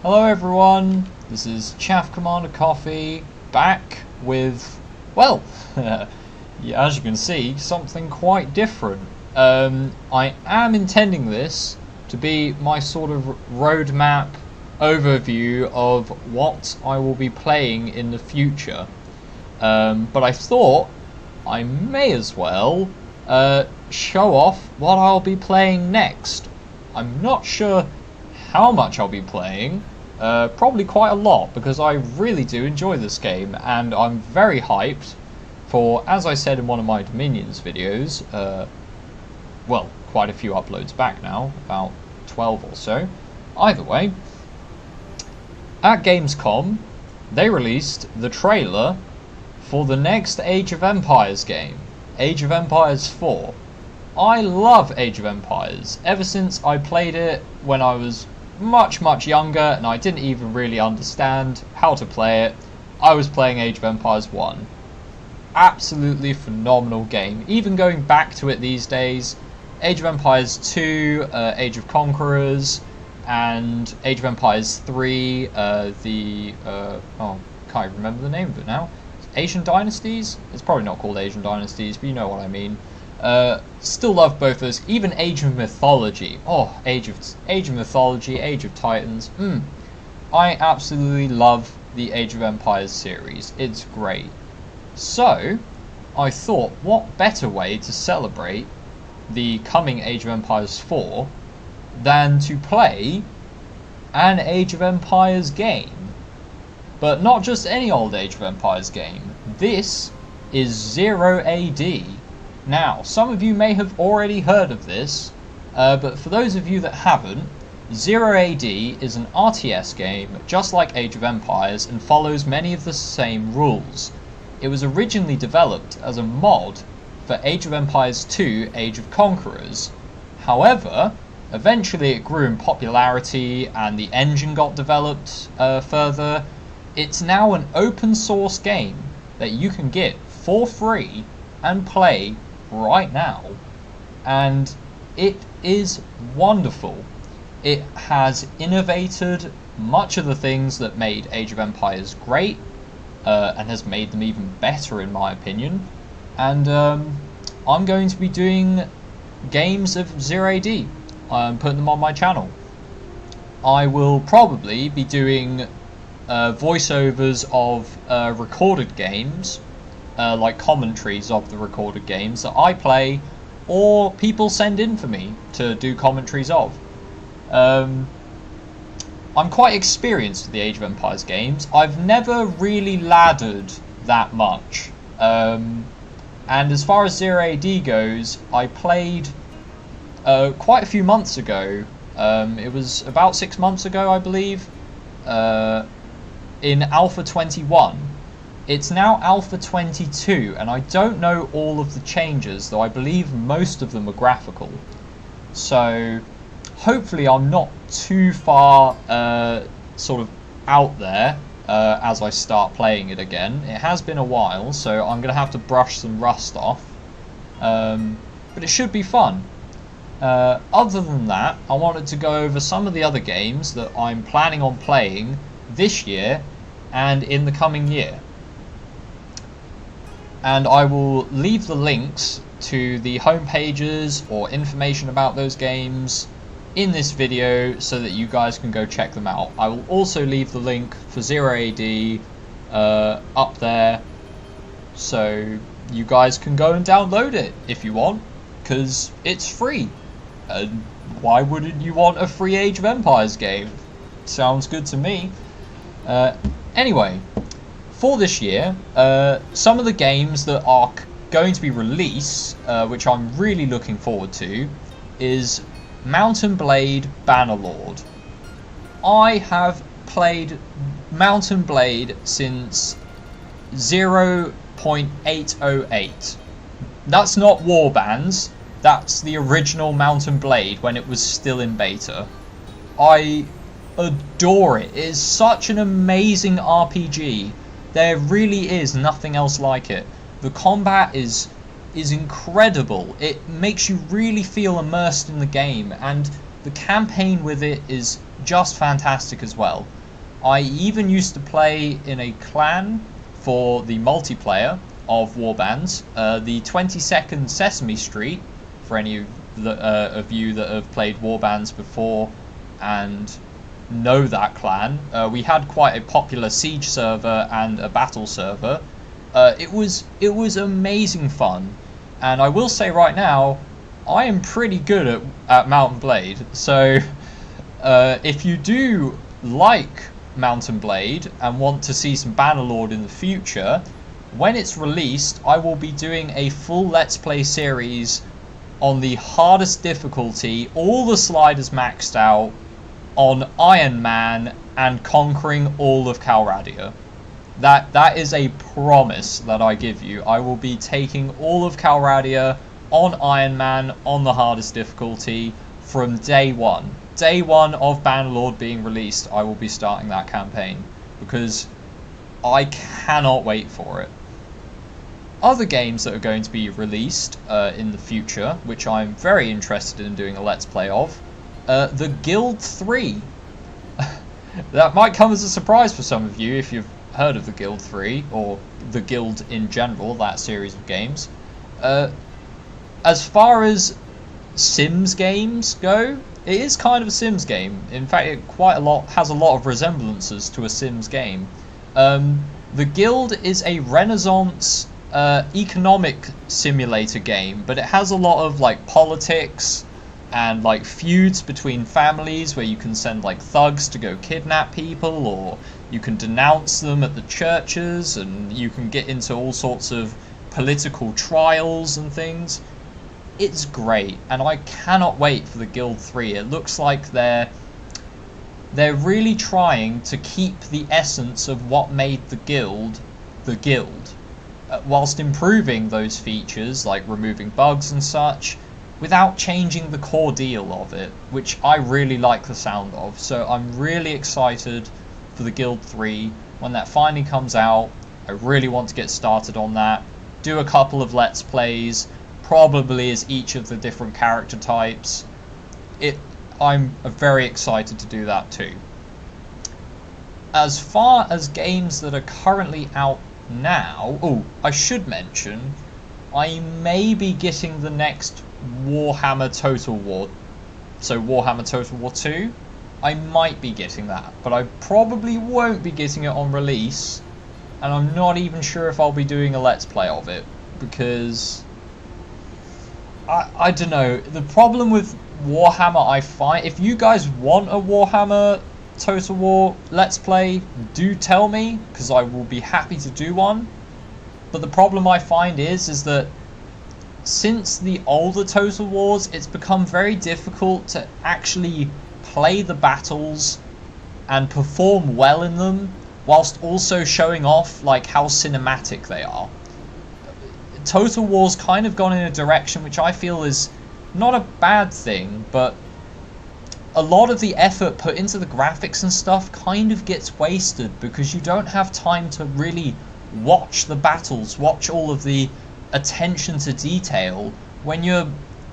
Hello everyone, this is ChaffCommanderCoffey back with, well, yeah, as you can see, something quite different. I am intending this to be my sort of roadmap overview of what I will be playing in the future. But I thought I may as well show off what I'll be playing next. I'm not sure how much I'll be playing, probably quite a lot, because I really do enjoy this game and I'm very hyped for, as I said in one of my Dominions videos, well, quite a few uploads back now, about 12 or so. Either way, at Gamescom they released the trailer for the next Age of Empires game, Age of Empires 4. I love Age of Empires, ever since I played it when I was much younger and I didn't even really understand how to play it. I was playing Age of Empires 1. Absolutely phenomenal game. Even going back to it these days, Age of Empires 2, Age of Conquerors, and Age of Empires 3, oh, can't remember the name of it now. Asian Dynasties? It's probably not called Asian Dynasties, but you know what I mean. Still love both those. Even Age of Mythology. Oh, Age of Mythology, Age of Titans. I absolutely love the Age of Empires series. It's great. So, I thought, what better way to celebrate the coming Age of Empires 4 than to play an Age of Empires game. But not just any old Age of Empires game. This is 0 AD. Now, some of you may have already heard of this, but for those of you that haven't, 0 AD is an RTS game just like Age of Empires and follows many of the same rules. It was originally developed as a mod for Age of Empires 2 Age of Conquerors. However, eventually it grew in popularity and the engine got developed further. It's now an open source game that you can get for free and play right now, and it is wonderful. It has innovated much of the things that made Age of Empires great, and has made them even better in my opinion, and I'm going to be doing games of 0 AD. I'm putting them on my channel. I will probably be doing voiceovers of recorded games, like commentaries of the recorded games that I play or people send in for me to do commentaries of. I'm quite experienced with the Age of Empires games. I've never really laddered that much, and as far as 0 AD goes, I played quite a few months ago. It was about 6 months ago, I believe, in Alpha 21. It's now Alpha 22, and I don't know all of the changes, though I believe most of them are graphical. So hopefully I'm not too far sort of out there as I start playing it again. It has been a while, so I'm going to have to brush some rust off. But it should be fun. Other than that, I wanted to go over some of the other games that I'm planning on playing this year and in the coming year. And I will leave the links to the home pages or information about those games in this video so that you guys can go check them out. I will also leave the link for 0 AD up there so you guys can go and download it if you want, because it's free. And why wouldn't you want a free Age of Empires game? Sounds good to me. Anyway, for this year, some of the games that are going to be released, which I'm really looking forward to, is Mount & Blade Bannerlord. I have played Mount & Blade since 0.808. That's not Warbands, that's the original Mount & Blade when it was still in beta. I adore it. It is such an amazing RPG. There really is nothing else like it. The combat is incredible. It makes you really feel immersed in the game, and the campaign with it is just fantastic as well. I even used to play in a clan for the multiplayer of Warbands, the 22nd Sesame Street, for any of you that have played Warbands before and know that clan. We had quite a popular siege server and a battle server. It was amazing fun, and I will say right now, I am pretty good at Mount & Blade. So if you do like Mount & Blade and want to see some Bannerlord in the future, when it's released, I will be doing a full Let's Play series on the hardest difficulty, all the sliders maxed out, on Iron Man, and conquering all of Calradia. That is a promise that I give you. I will be taking all of Calradia on Iron Man on the hardest difficulty from day one. Day one of Bannerlord being released, I will be starting that campaign because I cannot wait for it. Other games that are going to be released in the future, which I'm very interested in doing a Let's Play of, the Guild 3. That might come as a surprise for some of you if you've heard of the Guild 3, or the Guild in general, that series of games. As far as Sims games go, it is kind of a Sims game. In fact, it has a lot of resemblances to a Sims game. The Guild is a Renaissance economic simulator game, but it has a lot of like politics and like feuds between families where you can send like thugs to go kidnap people, or you can denounce them at the churches, and you can get into all sorts of political trials and things. It's great, and I cannot wait for the Guild 3. It looks like they're really trying to keep the essence of what made the Guild, whilst improving those features like removing bugs and such, without changing the core deal of it, which I really like the sound of. So I'm really excited for the Guild 3 when that finally comes out. I really want to get started on that, do a couple of Let's Plays, probably as each of the different character types. I'm very excited to do that too. As far as games that are currently out now, I should mention, I may be getting the next Warhammer Total War, so Warhammer Total War 2. I might be getting that, but I probably won't be getting it on release, and I'm not even sure if I'll be doing a Let's Play of it, because I don't know. The problem with Warhammer, I find, if you guys want a Warhammer Total War Let's Play, do tell me, because I will be happy to do one. But the problem I find is that since the older Total Wars, it's become very difficult to actually play the battles and perform well in them, whilst also showing off like how cinematic they are. Total War's kind of gone in a direction which I feel is not a bad thing, but a lot of the effort put into the graphics and stuff kind of gets wasted because you don't have time to really watch the battles, watch all of the attention to detail when you're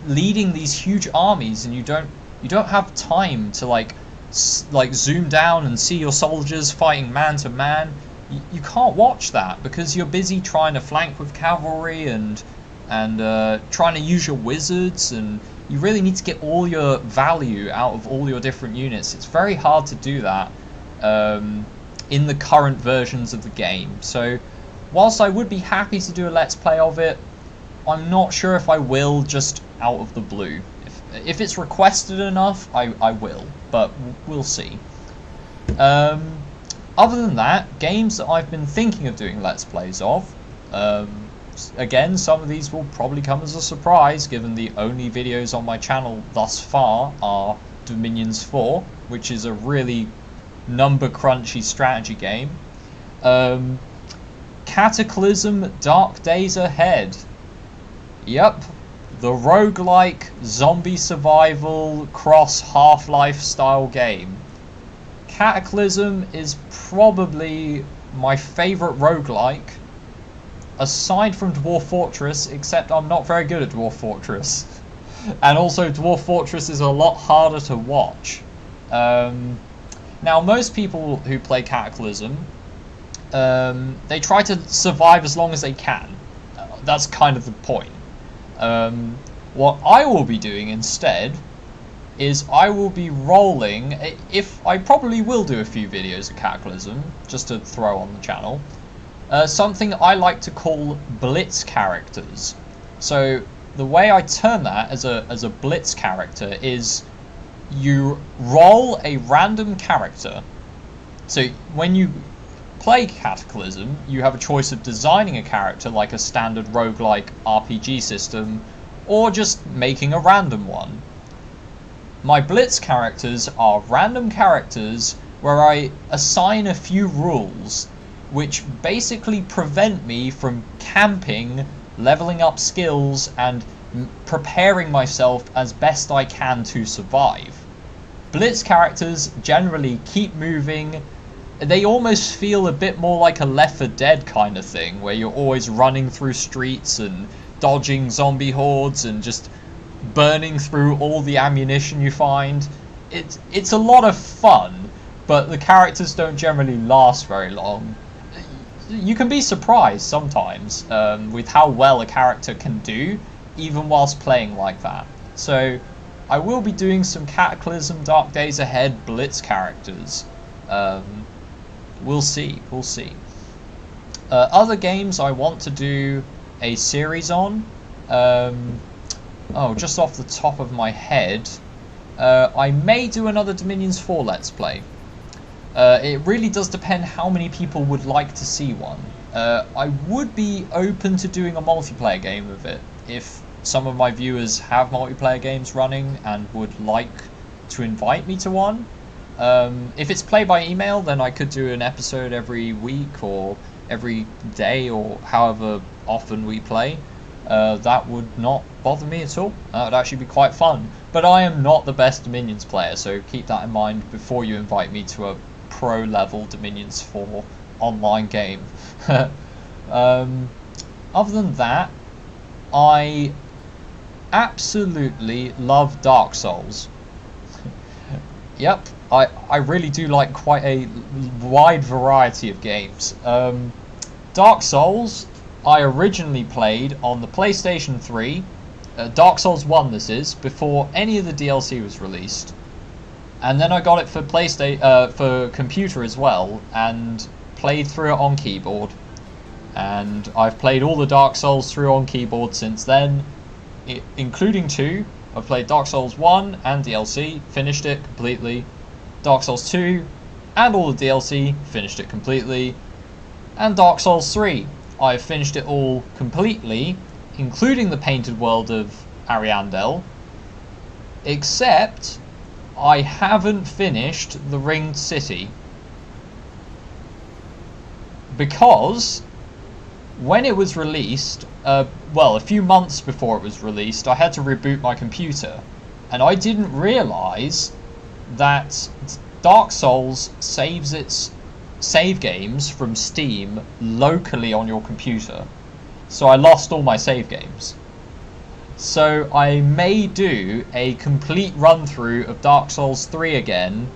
leading these huge armies, and you don't have time to like zoom down and see your soldiers fighting man to man. You can't watch that because you're busy trying to flank with cavalry and trying to use your wizards, and you really need to get all your value out of all your different units. It's very hard to do that in the current versions of the game. So whilst I would be happy to do a Let's Play of it, I'm not sure if I will just out of the blue. If it's requested enough, I will, but we'll see. Other than that, games that I've been thinking of doing Let's Plays of, again, some of these will probably come as a surprise, given the only videos on my channel thus far are Dominions 4, which is a really number-crunchy strategy game. Cataclysm Dark Days Ahead. Yep, the roguelike zombie survival cross Half-Life style game. Cataclysm is probably my favourite roguelike, aside from Dwarf Fortress, except I'm not very good at Dwarf Fortress. And also Dwarf Fortress is a lot harder to watch. Now, most people who play Cataclysm, they try to survive as long as they can. That's kind of the point. What I will be doing instead is I will be rolling, I probably will do a few videos of Cataclysm, just to throw on the channel, something I like to call blitz characters. So the way I turn that as a blitz character is you roll a random character. So when you play Cataclysm, you have a choice of designing a character like a standard roguelike RPG system, or just making a random one. My blitz characters are random characters where I assign a few rules which basically prevent me from camping, leveling up skills, and preparing myself as best I can to survive. Blitz characters generally keep moving. They almost feel a bit more like a Left 4 Dead kind of thing, where you're always running through streets and dodging zombie hordes and just burning through all the ammunition you find. It's a lot of fun, but the characters don't generally last very long. You can be surprised sometimes with how well a character can do, even whilst playing like that. So I will be doing some Cataclysm Dark Days Ahead blitz characters. We'll see. Other games I want to do a series on. Just off the top of my head, I may do another Dominions 4 Let's Play. It really does depend how many people would like to see one. I would be open to doing a multiplayer game of it if some of my viewers have multiplayer games running and would like to invite me to one. If it's play by email, then I could do an episode every week or every day or however often we play. That would not bother me at all. That would actually be quite fun. But I am not the best Dominions player, so keep that in mind before you invite me to a pro level Dominions 4 online game. Other than that, I absolutely love Dark Souls. Yep, I really do like quite a wide variety of games. Dark Souls I originally played on the PlayStation 3, Dark Souls 1 this is, before any of the DLC was released. And then I got it for for computer as well, and played through it on keyboard. And I've played all the Dark Souls through on keyboard since then, including 2. I've played Dark Souls 1 and DLC, finished it completely. Dark Souls 2 and all the DLC, finished it completely. And Dark Souls 3, I've finished it all completely, including the painted world of Ariandel, except I haven't finished the Ringed City. Because when it was released, a few months before it was released, I had to reboot my computer, and I didn't realise that Dark Souls saves its save games from Steam locally on your computer. So I lost all my save games. So I may do a complete run through of Dark Souls 3 again,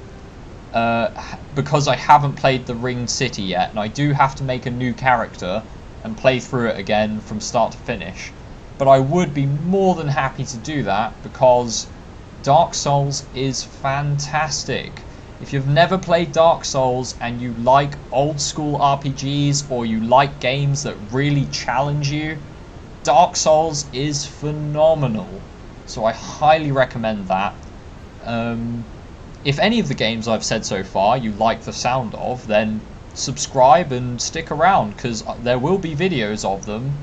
because I haven't played the Ringed City yet, and I do have to make a new character and play through it again from start to finish. But I would be more than happy to do that, because Dark Souls is fantastic. If you've never played Dark Souls and you like old school RPGs, or you like games that really challenge you, Dark Souls is phenomenal. So I highly recommend that. If any of the games I've said so far you like the sound of, then subscribe and stick around, because there will be videos of them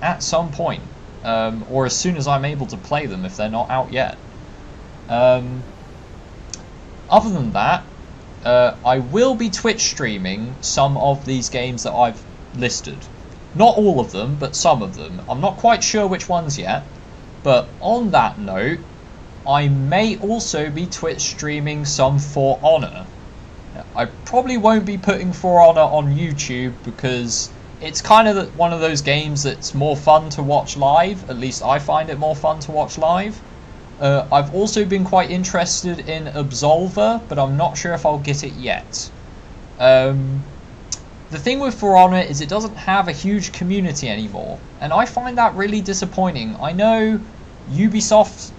at some point, or as soon as I'm able to play them if they're not out yet. Other than that, I will be Twitch streaming some of these games that I've listed. Not all of them, but some of them. I'm not quite sure which ones yet, but on that note, I may also be Twitch streaming some For Honor. I probably won't be putting For Honor on YouTube, because it's kind of one of those games that's more fun to watch live. At least I find it more fun to watch live. I've also been quite interested in Absolver, but I'm not sure if I'll get it yet. The thing with For Honor is it doesn't have a huge community anymore, and I find that really disappointing. I know Ubisoft,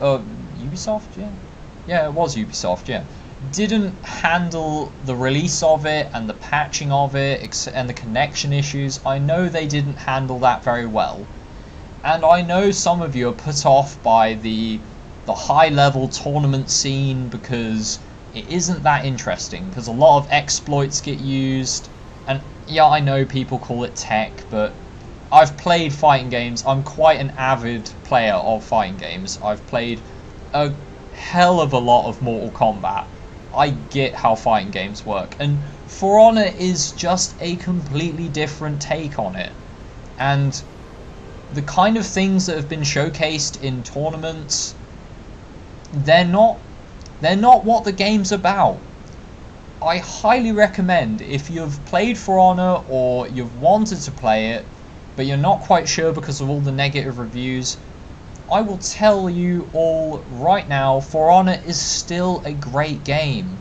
yeah, it was Ubisoft, yeah, didn't handle the release of it and the patching of it and the connection issues. I know they didn't handle that very well, and I know some of you are put off by the high level tournament scene because it isn't that interesting, because a lot of exploits get used. And yeah, I know people call it tech, but I've played fighting games. I'm quite an avid player of fighting games. I've played a hell of a lot of Mortal Kombat. I get how fighting games work, and For Honor is just a completely different take on it. And the kind of things that have been showcased in tournaments, they're not what the game's about. I highly recommend, if you've played For Honor or you've wanted to play it but you're not quite sure because of all the negative reviews, I will tell you all right now, For Honor is still a great game.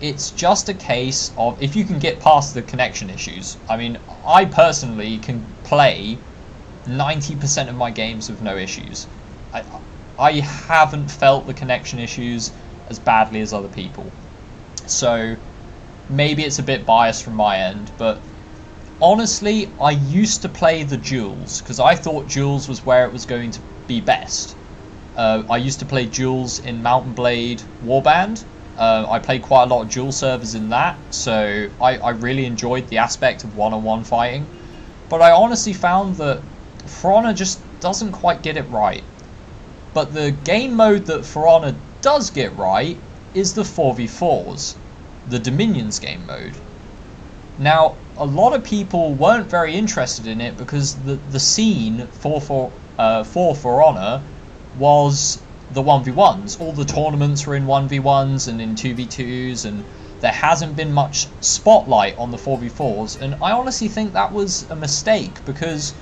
It's just a case of if you can get past the connection issues. I mean, I personally can play 90% of my games with no issues. I haven't felt the connection issues as badly as other people. So maybe it's a bit biased from my end, but honestly, I used to play the duels because I thought duels was where it was going to be best. I used to play duels in Mount & Blade Warband. I played quite a lot of duel servers in that, so I really enjoyed the aspect of one-on-one fighting. But I honestly found that For Honor just doesn't quite get it right. But the game mode that For Honor does get right is the 4v4s, the Dominions game mode. Now, a lot of people weren't very interested in it because the scene for For Honor was the 1v1s. All the tournaments were in 1v1s and in 2v2s, and there hasn't been much spotlight on the 4v4s, and I honestly think that was a mistake, because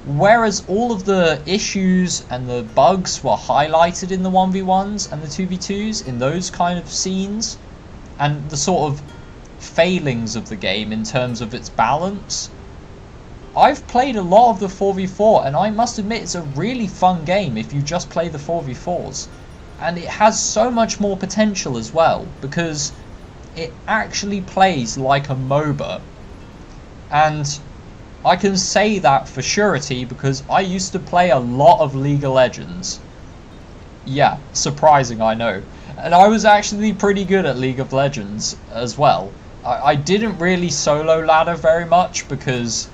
whereas all of the issues and the bugs were highlighted in the 1v1s and the 2v2s, in those kind of scenes, and the sort of failings of the game in terms of its balance, I've played a lot of the 4v4, and I must admit it's a really fun game if you just play the 4v4s. And it has so much more potential as well, because it actually plays like a MOBA. And I can say that for surety because I used to play a lot of League of Legends. Yeah, surprising, I know. And I was actually pretty good at League of Legends as well. I didn't really solo ladder very much because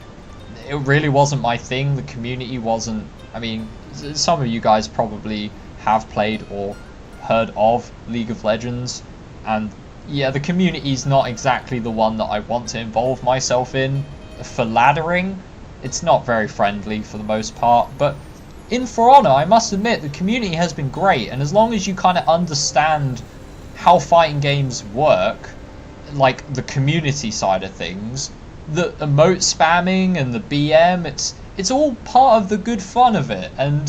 it really wasn't my thing. The community wasn't... I mean, some of you guys probably have played or heard of League of Legends, and yeah, the community's not exactly the one that I want to involve myself in for laddering. It's not very friendly for the most part, but in For Honor, I must admit, the community has been great, and as long as you kind of understand how fighting games work, like the community side of things, the emote spamming and the BM, it's all part of the good fun of it. And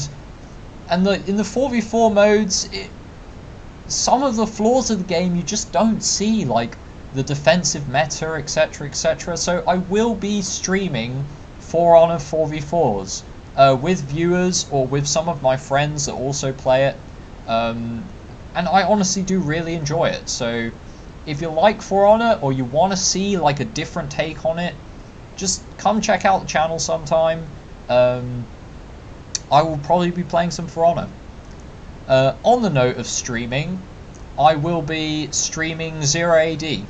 in the 4v4 modes, some of the flaws of the game you just don't see, like the defensive meta, etc, etc. So I will be streaming For Honor 4v4s with viewers or with some of my friends that also play it, and I honestly do really enjoy it. So if you like For Honor or you want to see like a different take on it, just come check out the channel sometime. I will probably be playing some For Honor. On the note of streaming, I will be streaming 0AD.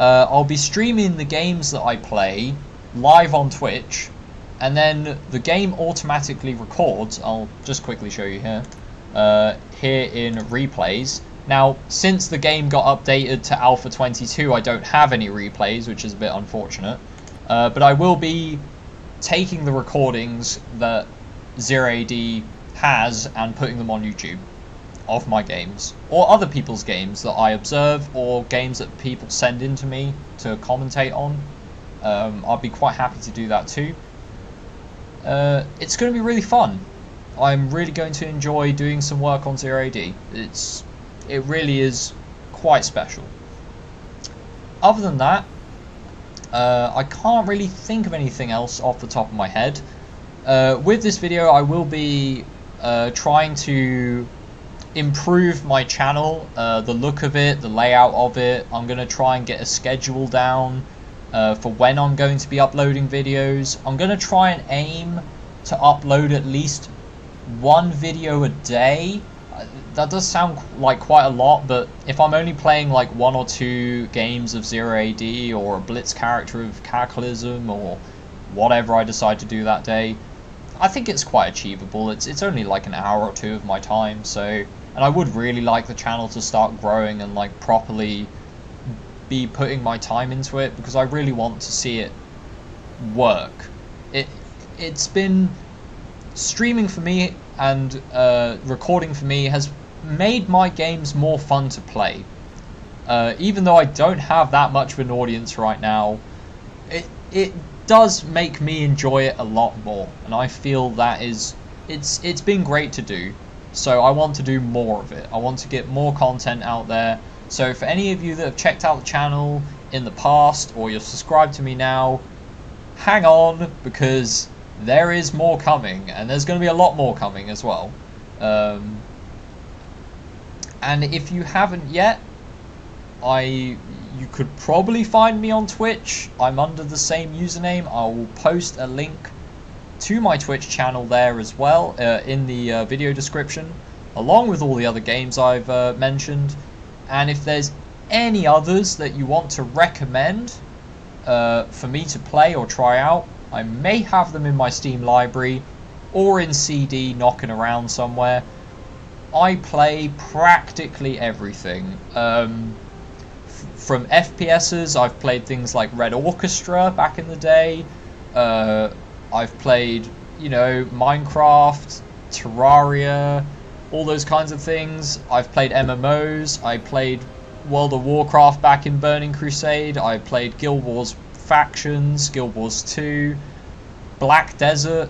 I'll be streaming the games that I play live on Twitch, and then the game automatically records. I'll just quickly show you here. Here in replays. Now, since the game got updated to Alpha 22, I don't have any replays, which is a bit unfortunate. But I will be taking the recordings that 0AD has and putting them on YouTube of my games, or other people's games that I observe, or games that people send in to me to commentate on. I'll be quite happy to do that too. It's going to be really fun. I'm really going to enjoy doing some work on 0AD. It really is quite special. Other than that, I can't really think of anything else off the top of my head. With this video, I will be trying to improve my channel, the look of it, the layout of it. I'm going to try and get a schedule down for when I'm going to be uploading videos. I'm going to try and aim to upload at least one video a day. That does sound like quite a lot, but if I'm only playing like 1 or 2 games of 0AD or a Blitz character of Cataclysm or whatever I decide to do that day, I think it's quite achievable. It's only like an hour or 2 of my time, so, and I would really like the channel to start growing and like properly be putting my time into it, because I really want to see it work. It's been streaming for me and recording for me has made my games more fun to play. Even though I don't have that much of an audience right now, it does make me enjoy it a lot more, and I feel that it's been great to do. So I want to do more of it. I want to get more content out there. So for any of you that have checked out the channel in the past, or you're subscribed to me now, hang on, because there is more coming, and there's going to be a lot more coming as well. And if you haven't yet, you could probably find me on Twitch. I'm under the same username. I will post a link to my Twitch channel there as well in the video description, along with all the other games I've mentioned. And if there's any others that you want to recommend for me to play or try out, I may have them in my Steam library or in CD knocking around somewhere. I play practically everything. From FPSs, I've played things like Red Orchestra back in the day. I've played, you know, Minecraft, Terraria, all those kinds of things. I've played MMOs. I played World of Warcraft back in Burning Crusade. I played Guild Wars Factions, Guild Wars 2, Black Desert.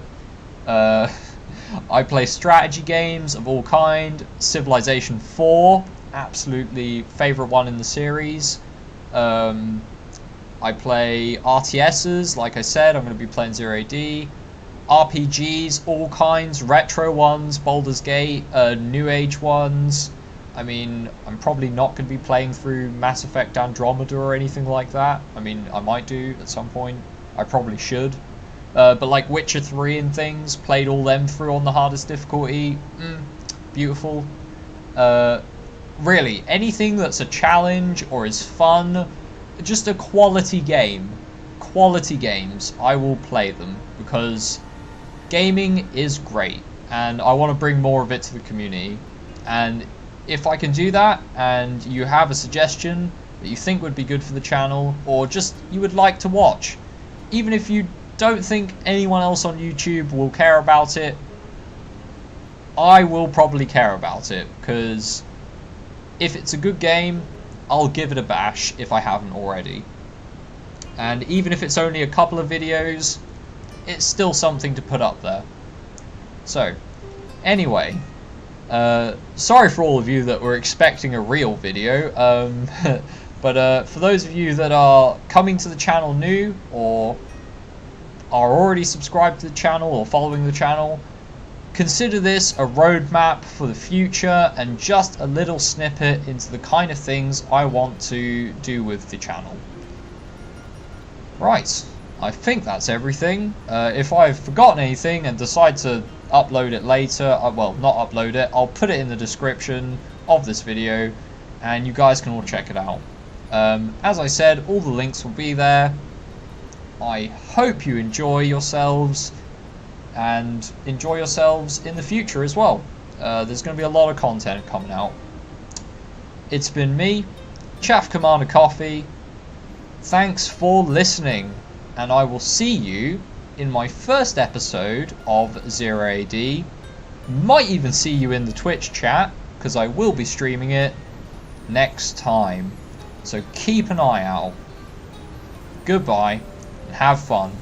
I play strategy games of all kind. Civilization 4, absolutely favourite one in the series. I play RTSs, like I said, I'm going to be playing 0AD. RPGs, all kinds, retro ones, Baldur's Gate, New Age ones. I mean, I'm probably not going to be playing through Mass Effect Andromeda or anything like that. I mean, I might do at some point. I probably should. But like Witcher 3 and things, played all them through on the hardest difficulty. Beautiful. Really, anything that's a challenge or is fun, just a quality game. Quality games, I will play them, because gaming is great, and I want to bring more of it to the community. And if I can do that, and you have a suggestion that you think would be good for the channel, or just you would like to watch, even if you don't think anyone else on YouTube will care about it, I will probably care about it, because if it's a good game, I'll give it a bash if I haven't already. And even if it's only a couple of videos, it's still something to put up there. So, anyway, sorry for all of you that were expecting a real video, but for those of you that are coming to the channel new, or are already subscribed to the channel or following the channel, consider this a roadmap for the future and just a little snippet into the kind of things I want to do with the channel. Right, I think that's everything. If I've forgotten anything and decide to upload it later, well, not upload it, I'll put it in the description of this video and you guys can all check it out. As I said, all the links will be there. I hope you enjoy yourselves, and enjoy yourselves in the future as well. There's going to be a lot of content coming out. It's been me, ChaffCommanderCoffey. Thanks for listening, and I will see you in my first episode of 0AD. Might even see you in the Twitch chat, because I will be streaming it next time. So keep an eye out. Goodbye, and have fun.